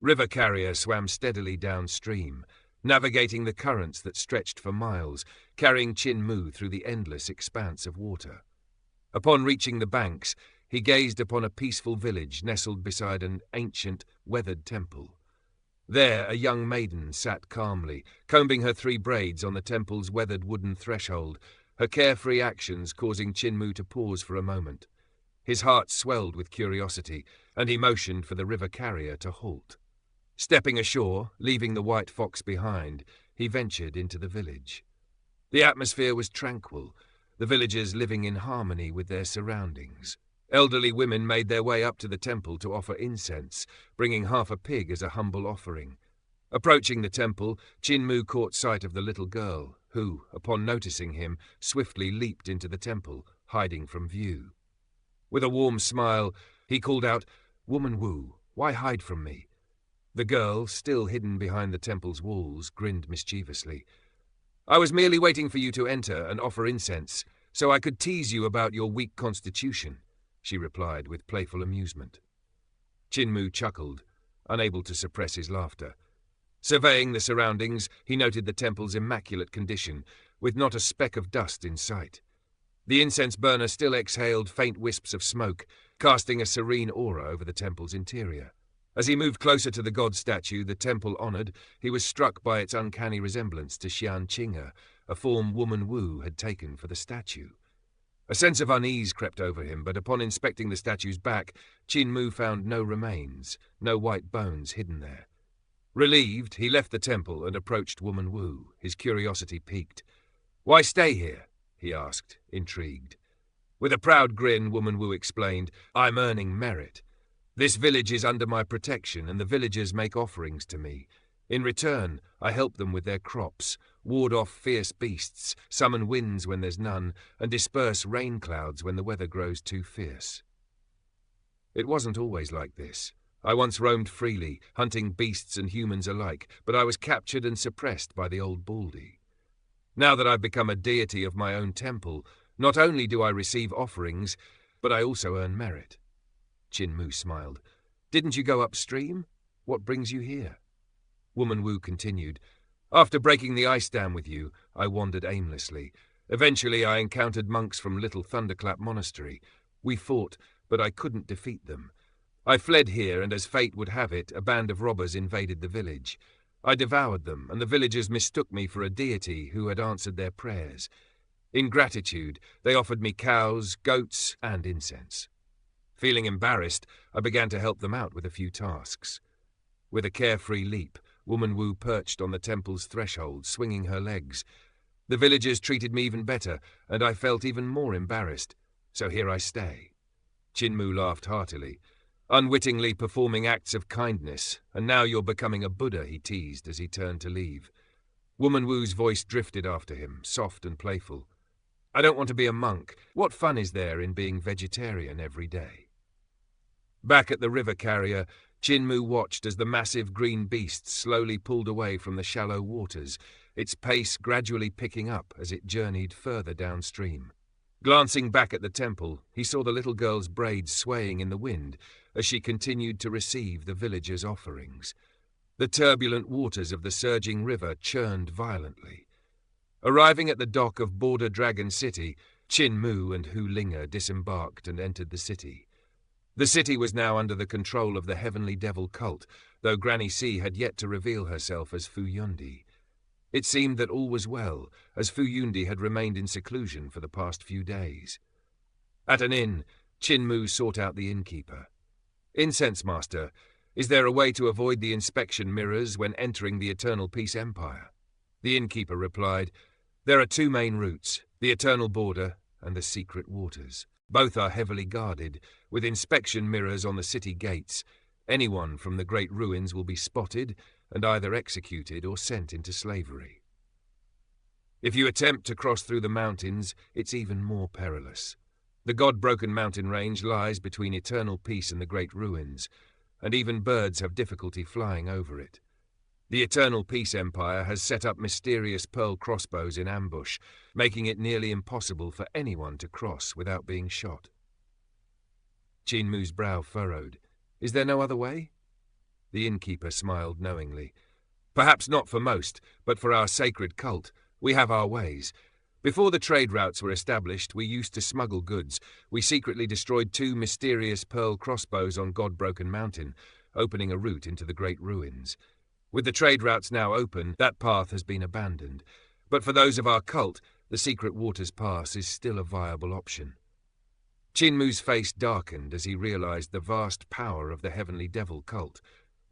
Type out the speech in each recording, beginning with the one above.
River Carrier swam steadily downstream, navigating the currents that stretched for miles, carrying Chin Mu through the endless expanse of water. Upon reaching the banks, he gazed upon a peaceful village nestled beside an ancient, weathered temple. There a young maiden sat calmly, combing her 3 braids on the temple's weathered wooden threshold, her carefree actions causing Chin Mu to pause for a moment. His heart swelled with curiosity, and he motioned for the River Carrier to halt. Stepping ashore, leaving the white fox behind, he ventured into the village. The atmosphere was tranquil, the villagers living in harmony with their surroundings. Elderly women made their way up to the temple to offer incense, bringing half a pig as a humble offering. Approaching the temple, Chin Mu caught sight of the little girl, who, upon noticing him, swiftly leaped into the temple, hiding from view. With a warm smile, he called out, "Woman Wu, why hide from me?" The girl, still hidden behind the temple's walls, grinned mischievously. "I was merely waiting for you to enter and offer incense, so I could tease you about your weak constitution," she replied with playful amusement. Chin Mu chuckled, unable to suppress his laughter. Surveying the surroundings, he noted the temple's immaculate condition, with not a speck of dust in sight. The incense burner still exhaled faint wisps of smoke, casting a serene aura over the temple's interior. As he moved closer to the god statue the temple honored, he was struck by its uncanny resemblance to Xian Qing'e, a form Woman Wu had taken for the statue. A sense of unease crept over him, but upon inspecting the statue's back, Chin Mu found no remains, no white bones hidden there. Relieved, he left the temple and approached Woman Wu, his curiosity piqued. "Why stay here?" he asked, intrigued. With a proud grin, Woman Wu explained, "I'm earning merit. This village is under my protection, and the villagers make offerings to me. In return, I help them with their crops, ward off fierce beasts, summon winds when there's none, and disperse rain clouds when the weather grows too fierce." It wasn't always like this. I once roamed freely, hunting beasts and humans alike, but I was captured and suppressed by the old Baldy. Now that I've become a deity of my own temple, not only do I receive offerings, but I also earn merit. Chin Mu smiled. "Didn't you go upstream? What brings you here?" Woman Wu continued, "After breaking the ice dam with you, I wandered aimlessly. Eventually I encountered monks from Little Thunderclap Monastery. We fought, but I couldn't defeat them. I fled here, and as fate would have it, a band of robbers invaded the village. I devoured them, and the villagers mistook me for a deity who had answered their prayers. In gratitude, they offered me cows, goats, and incense. Feeling embarrassed, I began to help them out with a few tasks." With a carefree leap, Woman Wu perched on the temple's threshold, swinging her legs. "The villagers treated me even better, and I felt even more embarrassed. So here I stay." Chin Mu laughed heartily. "Unwittingly performing acts of kindness, and now you're becoming a Buddha," he teased as he turned to leave. Woman Wu's voice drifted after him, soft and playful. "I don't want to be a monk. What fun is there in being vegetarian every day?" Back at the River Carrier, Chin Mu watched as the massive green beast slowly pulled away from the shallow waters, its pace gradually picking up as it journeyed further downstream. Glancing back at the temple, he saw the little girl's braids swaying in the wind as she continued to receive the villagers' offerings. The turbulent waters of the surging river churned violently. Arriving at the dock of Border Dragon City, Chin Mu and Hu Linga disembarked and entered the city. The city was now under the control of the Heavenly Devil cult, though Granny C had yet to reveal herself as Fu Yundi. It seemed that all was well, as Fu Yundi had remained in seclusion for the past few days. At an inn, Chin Mu sought out the innkeeper. "Incense Master, is there a way to avoid the inspection mirrors when entering the Eternal Peace Empire?" The innkeeper replied, "There are 2 main routes, the Eternal Border and the Secret Waters. Both are heavily guarded, with inspection mirrors on the city gates. Anyone from the Great Ruins will be spotted and either executed or sent into slavery. If you attempt to cross through the mountains, it's even more perilous. The God-broken mountain range lies between Eternal Peace and the Great Ruins, and even birds have difficulty flying over it. The Eternal Peace Empire has set up mysterious pearl crossbows in ambush, making it nearly impossible for anyone to cross without being shot." Chin Mu's brow furrowed. "Is there no other way?" The innkeeper smiled knowingly. Perhaps not for most, but for our sacred cult, we have our ways. Before the trade routes were established, we used to smuggle goods. We secretly destroyed 2 mysterious pearl crossbows on God-Broken Mountain, opening a route into the great ruins. With the trade routes now open, that path has been abandoned. But for those of our cult, the Secret Waters Pass is still a viable option. Chinmu's face darkened as he realized the vast power of the Heavenly Devil cult.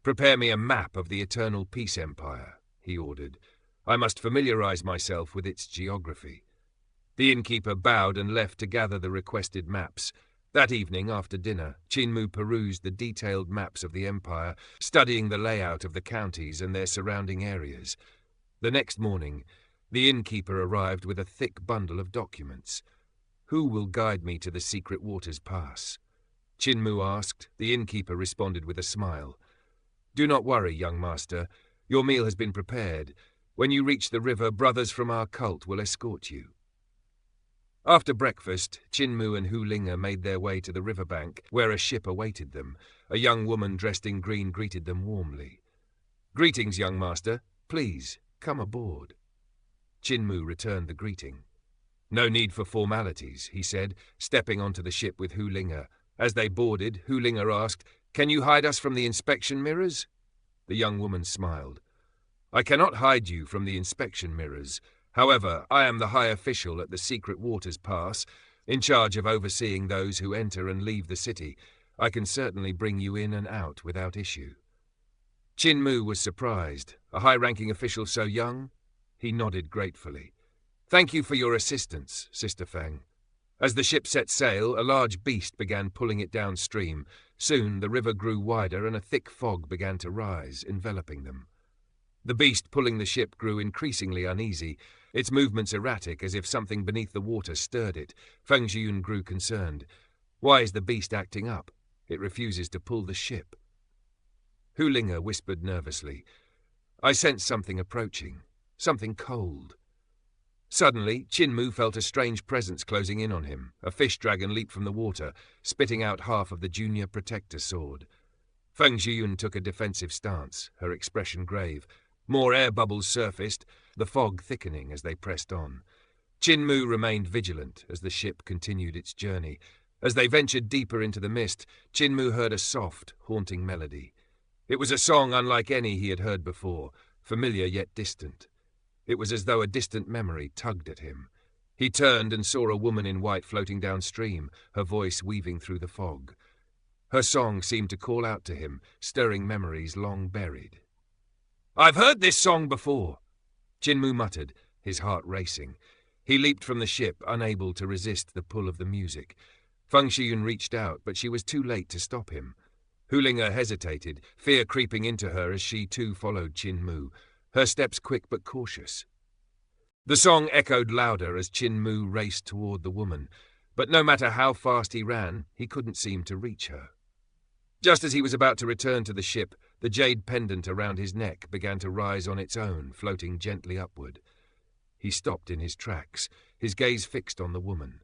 "Prepare me a map of the Eternal Peace Empire," he ordered. "I must familiarize myself with its geography." The innkeeper bowed and left to gather the requested maps. That evening, after dinner, Chinmu perused the detailed maps of the empire, studying the layout of the counties and their surrounding areas. The next morning, the innkeeper arrived with a thick bundle of documents. "Who will guide me to the Secret Waters Pass?" Chinmu asked. The innkeeper responded with a smile. "Do not worry, young master. Your meal has been prepared. When you reach the river, brothers from our cult will escort you." After breakfast, Chinmu and Hu Linga made their way to the riverbank, where a ship awaited them. A young woman dressed in green greeted them warmly. "Greetings, young master. Please, come aboard." Chinmu returned the greeting. "No need for formalities," he said, stepping onto the ship with Hu Linga. As they boarded, Hu Linga asked, "Can you hide us from the inspection mirrors?" The young woman smiled. "I cannot hide you from the inspection mirrors. However, I am the high official at the Secret Waters Pass, in charge of overseeing those who enter and leave the city. I can certainly bring you in and out without issue." Chinmu was surprised. A high-ranking official so young? He nodded gratefully. "Thank you for your assistance, Sister Feng." As the ship set sail, a large beast began pulling it downstream. Soon the river grew wider and a thick fog began to rise, enveloping them. The beast pulling the ship grew increasingly uneasy, its movements erratic as if something beneath the water stirred it. Feng Zhiyun grew concerned. Why is the beast acting up? It refuses to pull the ship. Hu Linga whispered nervously, "I sense something approaching, something cold." Suddenly, Chinmu felt a strange presence closing in on him. A fish dragon leaped from the water, spitting out half of the Junior Protector sword. Feng Zhiyun took a defensive stance, her expression grave. More air bubbles surfaced, the fog thickening as they pressed on. Chinmu remained vigilant as the ship continued its journey. As they ventured deeper into the mist, Chinmu heard a soft, haunting melody. It was a song unlike any he had heard before, familiar yet distant. It was as though a distant memory tugged at him. He turned and saw a woman in white floating downstream, her voice weaving through the fog. Her song seemed to call out to him, stirring memories long buried. "I've heard this song before," Chinmu muttered, his heart racing. He leaped from the ship, unable to resist the pull of the music. Feng Zhiyun reached out, but she was too late to stop him. Hu Linga hesitated, fear creeping into her as she too followed Chinmu, her steps quick but cautious. The song echoed louder as Chinmu raced toward the woman, but no matter how fast he ran, he couldn't seem to reach her. Just as he was about to return to the ship, the jade pendant around his neck began to rise on its own, floating gently upward. He stopped in his tracks, his gaze fixed on the woman.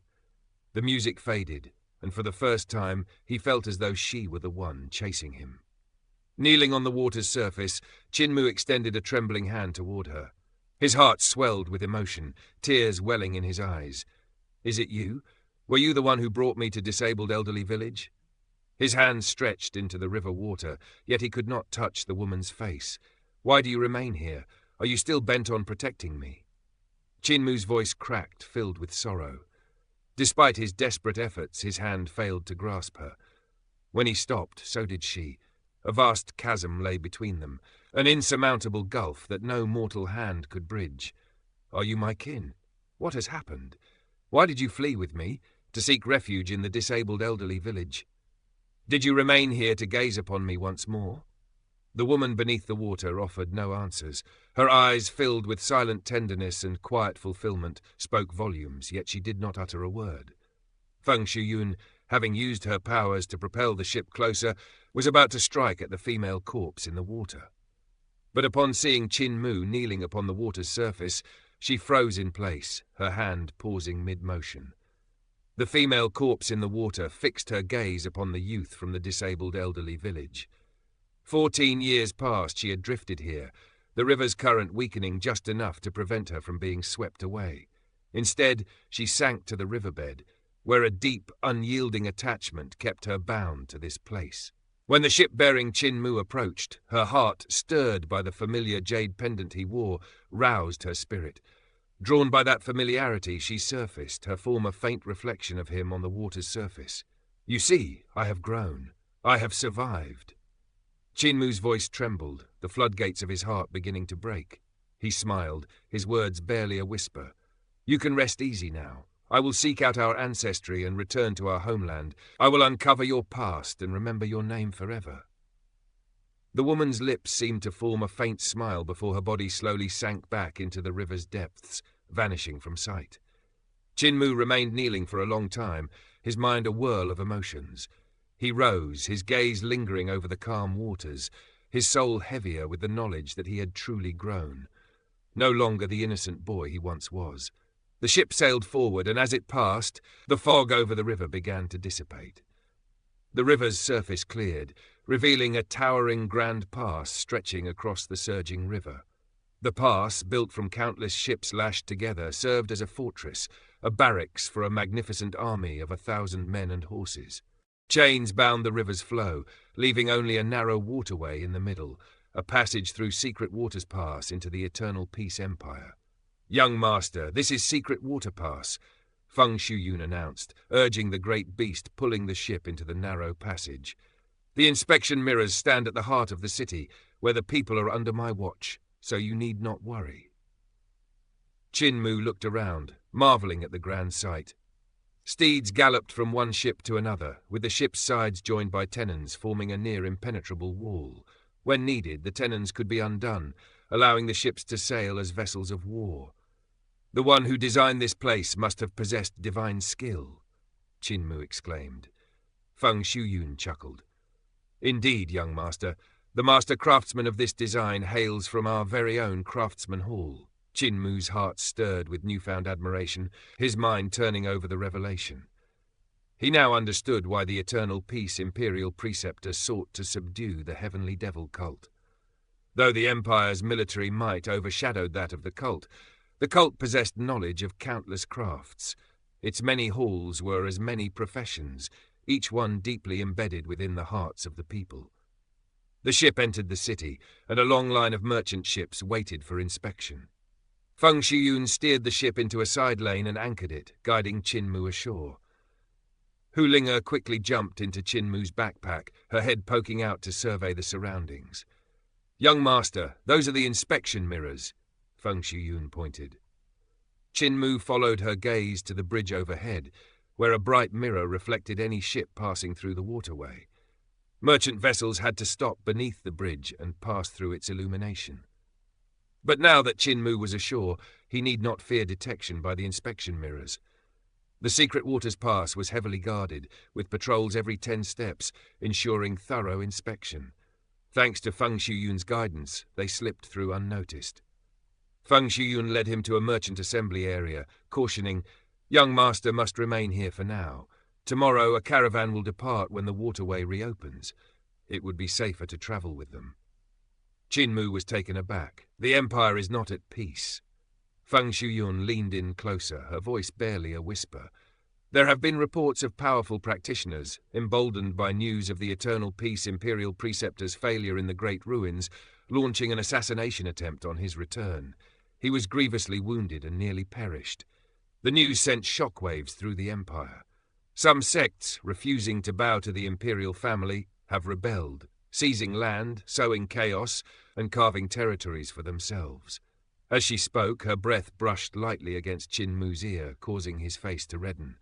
The music faded, and for the first time he felt as though she were the one chasing him. Kneeling on the water's surface, Chinmu extended a trembling hand toward her. His heart swelled with emotion, tears welling in his eyes. "Is it you? Were you the one who brought me to disabled elderly village?" His hand stretched into the river water, yet he could not touch the woman's face. "Why do you remain here? Are you still bent on protecting me?" Chinmu's voice cracked, filled with sorrow. Despite his desperate efforts, his hand failed to grasp her. When he stopped, so did she. A vast chasm lay between them, an insurmountable gulf that no mortal hand could bridge. "Are you my kin? What has happened? Why did you flee with me, to seek refuge in the disabled elderly village? Did you remain here to gaze upon me once more?" The woman beneath the water offered no answers. Her eyes, filled with silent tenderness and quiet fulfillment, spoke volumes, yet she did not utter a word. Feng Zhiyun, having used her powers to propel the ship closer, was about to strike at the female corpse in the water. But upon seeing Chinmu kneeling upon the water's surface, she froze in place, her hand pausing mid-motion. The female corpse in the water fixed her gaze upon the youth from the disabled elderly village. 14 years past she had drifted here, the river's current weakening just enough to prevent her from being swept away. Instead, she sank to the riverbed, where a deep, unyielding attachment kept her bound to this place. When the ship bearing Qin Mu approached, her heart, stirred by the familiar jade pendant he wore, roused her spirit. Drawn by that familiarity, she surfaced, her form a faint reflection of him on the water's surface. "You see, I have grown. I have survived." Qin Mu's voice trembled, the floodgates of his heart beginning to break. He smiled, his words barely a whisper. "You can rest easy now. I will seek out our ancestry and return to our homeland. I will uncover your past and remember your name forever." The woman's lips seemed to form a faint smile before her body slowly sank back into the river's depths, vanishing from sight. Qin Mu remained kneeling for a long time, his mind a whirl of emotions. He rose, his gaze lingering over the calm waters, his soul heavier with the knowledge that he had truly grown. No longer the innocent boy he once was. The ship sailed forward, and as it passed, the fog over the river began to dissipate. The river's surface cleared, revealing a towering grand pass stretching across the surging river. The pass, built from countless ships lashed together, served as a fortress, a barracks for a magnificent army of 1,000 men and horses. Chains bound the river's flow, leaving only a narrow waterway in the middle, a passage through Secret Waters Pass into the Eternal Peace Empire. "Young master, this is Secret Water Pass," Feng Shuyun announced, urging the great beast pulling the ship into the narrow passage. "The inspection mirrors stand at the heart of the city, where the people are under my watch, so you need not worry." Qin Mu looked around, marveling at the grand sight. Steeds galloped from one ship to another, with the ship's sides joined by tenons forming a near-impenetrable wall. When needed, the tenons could be undone, allowing the ships to sail as vessels of war. "The one who designed this place must have possessed divine skill," Qin Mu exclaimed. Feng Shuyun chuckled. "Indeed, young master, the master craftsman of this design hails from our very own Craftsman Hall." Qin Mu's heart stirred with newfound admiration, his mind turning over the revelation. He now understood why the Eternal Peace Imperial Preceptor sought to subdue the Heavenly Devil cult. Though the Empire's military might overshadowed that of the cult possessed knowledge of countless crafts. Its many halls were as many professions, each one deeply embedded within the hearts of the people. The ship entered the city, and a long line of merchant ships waited for inspection. Feng Shuyun steered the ship into a side lane and anchored it, guiding Qin Mu ashore. Hu Ling'er quickly jumped into Qin Mu's backpack, her head poking out to survey the surroundings. "Young master, those are the inspection mirrors," Feng Shuyun pointed. Qin Mu followed her gaze to the bridge overhead, where a bright mirror reflected any ship passing through the waterway. Merchant vessels had to stop beneath the bridge and pass through its illumination. But now that Qin Mu was ashore, he need not fear detection by the inspection mirrors. The Secret Waters Pass was heavily guarded, with patrols every 10 steps, ensuring thorough inspection. Thanks to Feng Shuyun's guidance, they slipped through unnoticed. Feng Shuyun led him to a merchant assembly area, cautioning, "Young master must remain here for now. Tomorrow a caravan will depart when the waterway reopens. It would be safer to travel with them." Qin Mu was taken aback. The Empire is not at peace. Feng Shuyun leaned in closer, her voice barely a whisper. "There have been reports of powerful practitioners, emboldened by news of the Eternal Peace Imperial Preceptor's failure in the Great Ruins, launching an assassination attempt on his return. He was grievously wounded and nearly perished. The news sent shockwaves through the Empire. Some sects, refusing to bow to the Imperial family, have rebelled, seizing land, sowing chaos, and carving territories for themselves." As she spoke, her breath brushed lightly against Qin Mu's ear, causing his face to redden.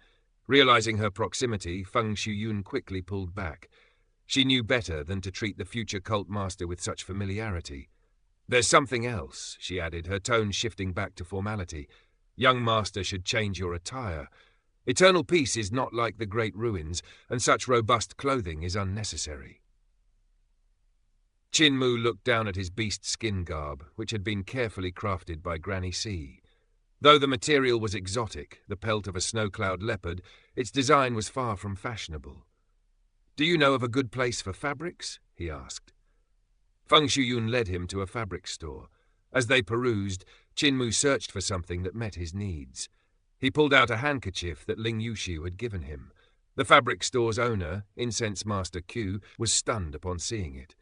Realizing her proximity, Feng Shuyun quickly pulled back. She knew better than to treat the future cult master with such familiarity. "There's something else," she added, her tone shifting back to formality. "Young master should change your attire. Eternal peace is not like the Great Ruins, and such robust clothing is unnecessary." Qin Mu looked down at his beast skin garb, which had been carefully crafted by Granny Sea. Though the material was exotic, the pelt of a snow-cloud leopard, its design was far from fashionable. "Do you know of a good place for fabrics?" he asked. Feng Shuyun led him to a fabric store. As they perused, Qin searched for something that met his needs. He pulled out a handkerchief that Ling Yuxiu had given him. The fabric store's owner, Incense Master Q, was stunned upon seeing it.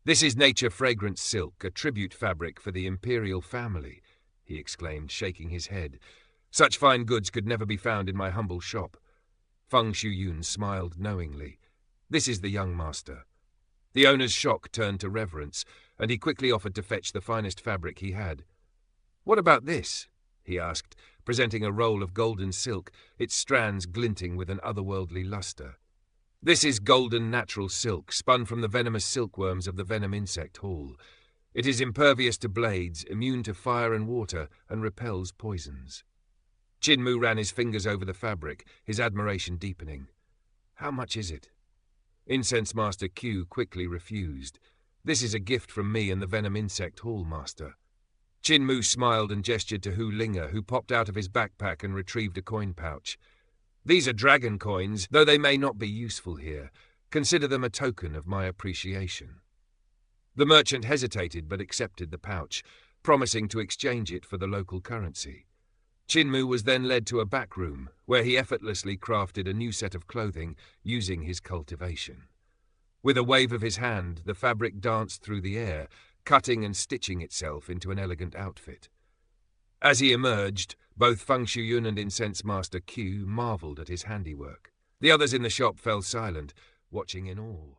"This is nature fragrance silk, a tribute fabric for the imperial family," he exclaimed, shaking his head. "Such fine goods could never be found in my humble shop." Feng Shuyun smiled knowingly. "This is the young master." The owner's shock turned to reverence, and he quickly offered to fetch the finest fabric he had. "What about this?" he asked, presenting a roll of golden silk, its strands glinting with an otherworldly luster. "This is golden natural silk, spun from the venomous silkworms of the venom insect hall. It is impervious to blades, immune to fire and water, and repels poisons." Qin ran his fingers over the fabric, his admiration deepening. "How much is it?" Incense Master Q quickly refused. "This is a gift from me and the Venom Insect Hall Master." Qin smiled and gestured to Hu Linga, who popped out of his backpack and retrieved a coin pouch. "These are dragon coins, though they may not be useful here. Consider them a token of my appreciation." The merchant hesitated but accepted the pouch, promising to exchange it for the local currency. Qin was then led to a back room, where he effortlessly crafted a new set of clothing using his cultivation. With a wave of his hand, the fabric danced through the air, cutting and stitching itself into an elegant outfit. As he emerged, both Feng Shuyun and Incense Master Q marveled at his handiwork. The others in the shop fell silent, watching in awe.